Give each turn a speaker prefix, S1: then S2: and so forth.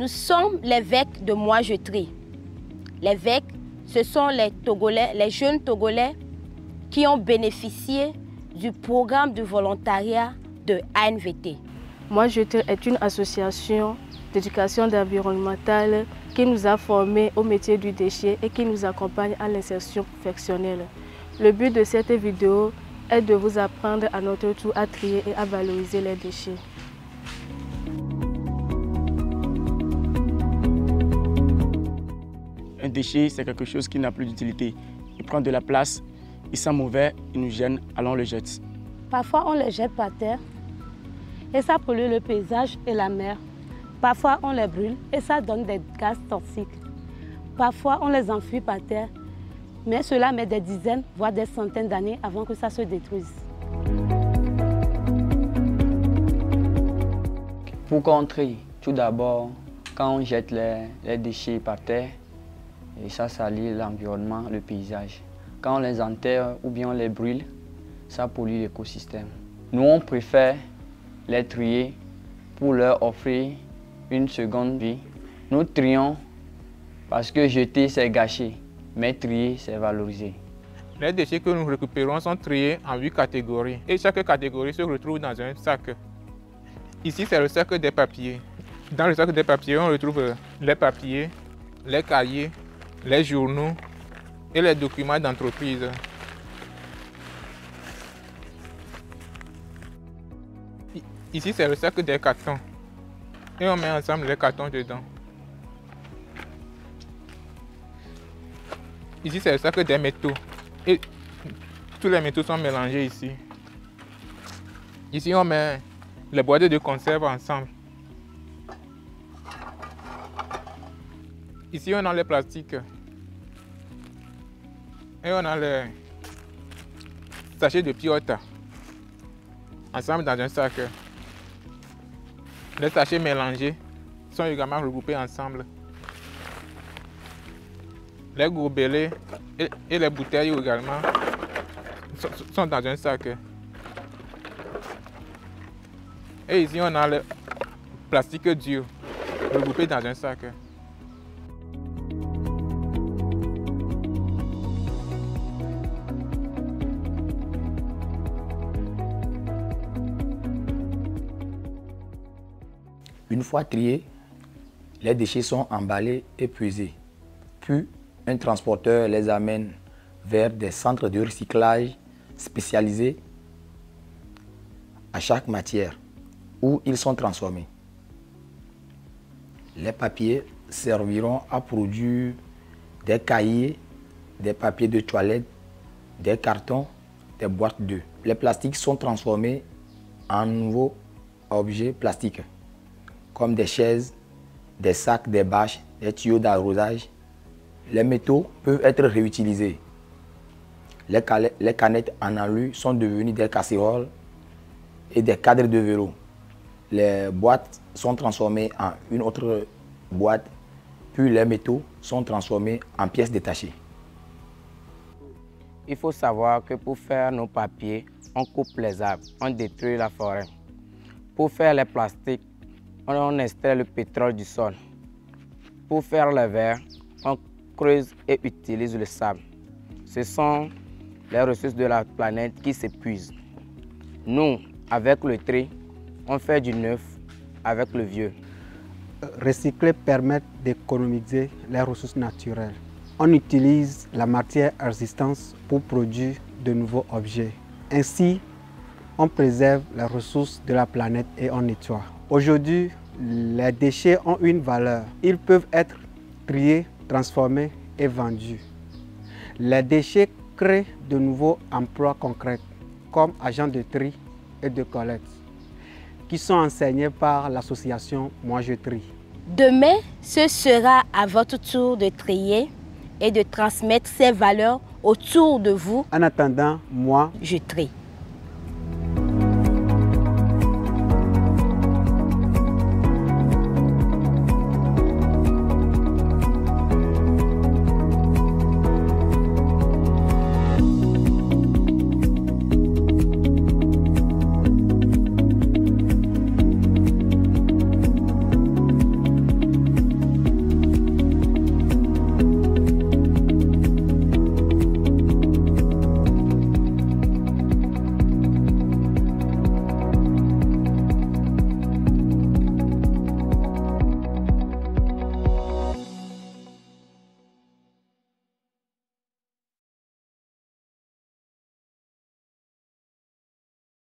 S1: Nous sommes les VEC de Moi Je Trie. Les VEC, ce sont les Togolais, les jeunes Togolais qui ont bénéficié du programme de volontariat de ANVT.
S2: Moi Je Trie est une association d'éducation environnementale qui nous a formés au métier du déchet et qui nous accompagne à l'insertion professionnelle. Le but de cette vidéo est de vous apprendre à notre tour à trier et à valoriser les déchets.
S3: Un déchet, c'est quelque chose qui n'a plus d'utilité. Il prend de la place, il sent mauvais, il nous gêne, alors on le jette.
S4: Parfois, on les jette par terre et ça pollue le paysage et la mer. Parfois, on les brûle et ça donne des gaz toxiques. Parfois, on les enfuit par terre, mais cela met des dizaines, voire des centaines d'années avant que ça se détruise.
S5: Pour contrer, tout d'abord, quand on jette les déchets par terre, et ça salit l'environnement, le paysage. Quand on les enterre ou bien on les brûle, ça pollue l'écosystème. Nous, on préfère les trier pour leur offrir une seconde vie. Nous trions parce que jeter, c'est gâcher, mais trier, c'est valoriser.
S6: Les déchets que nous récupérons sont triés en 8 catégories et chaque catégorie se retrouve dans un sac. Ici, c'est le sac des papiers. Dans le sac des papiers, on retrouve les papiers, les cahiers, les journaux et les documents d'entreprise. Ici, c'est le sac des cartons et on met ensemble les cartons dedans. Ici, c'est le sac des métaux et tous les métaux sont mélangés ici. Ici, on met les boîtes de conserve ensemble. Ici, on a les plastiques et on a les sachets de piota ensemble dans un sac. Les sachets mélangés sont également regroupés ensemble. Les gobelets et les bouteilles également sont dans un sac. Et ici, on a le plastique dur regroupé dans un sac.
S7: Une fois triés, les déchets sont emballés et pesés. Puis, un transporteur les amène vers des centres de recyclage spécialisés à chaque matière, où ils sont transformés. Les papiers serviront à produire des cahiers, des papiers de toilette, des cartons, des boîtes d'œufs. Les plastiques sont transformés en nouveaux objets plastiques, comme des chaises, des sacs, des bâches, des tuyaux d'arrosage. Les métaux peuvent être réutilisés. Les canettes en alu sont devenues des casseroles et des cadres de vélo. Les boîtes sont transformées en une autre boîte, puis les métaux sont transformés en pièces détachées.
S8: Il faut savoir que pour faire nos papiers, on coupe les arbres, on détruit la forêt. Pour faire les plastiques, on extrait le pétrole du sol. Pour faire le verre, on creuse et utilise le sable. Ce sont les ressources de la planète qui s'épuisent. Nous, avec le tri, on fait du neuf avec le vieux.
S9: Recycler permet d'économiser les ressources naturelles. On utilise la matière résistante pour produire de nouveaux objets. Ainsi, on préserve les ressources de la planète et on nettoie. Aujourd'hui, les déchets ont une valeur. Ils peuvent être triés, transformés et vendus. Les déchets créent de nouveaux emplois concrets, comme agents de tri et de collecte, qui sont enseignés par l'association Moi Je Trie.
S1: Demain, ce sera à votre tour de trier et de transmettre ces valeurs autour de vous.
S9: En attendant, moi,
S1: je trie.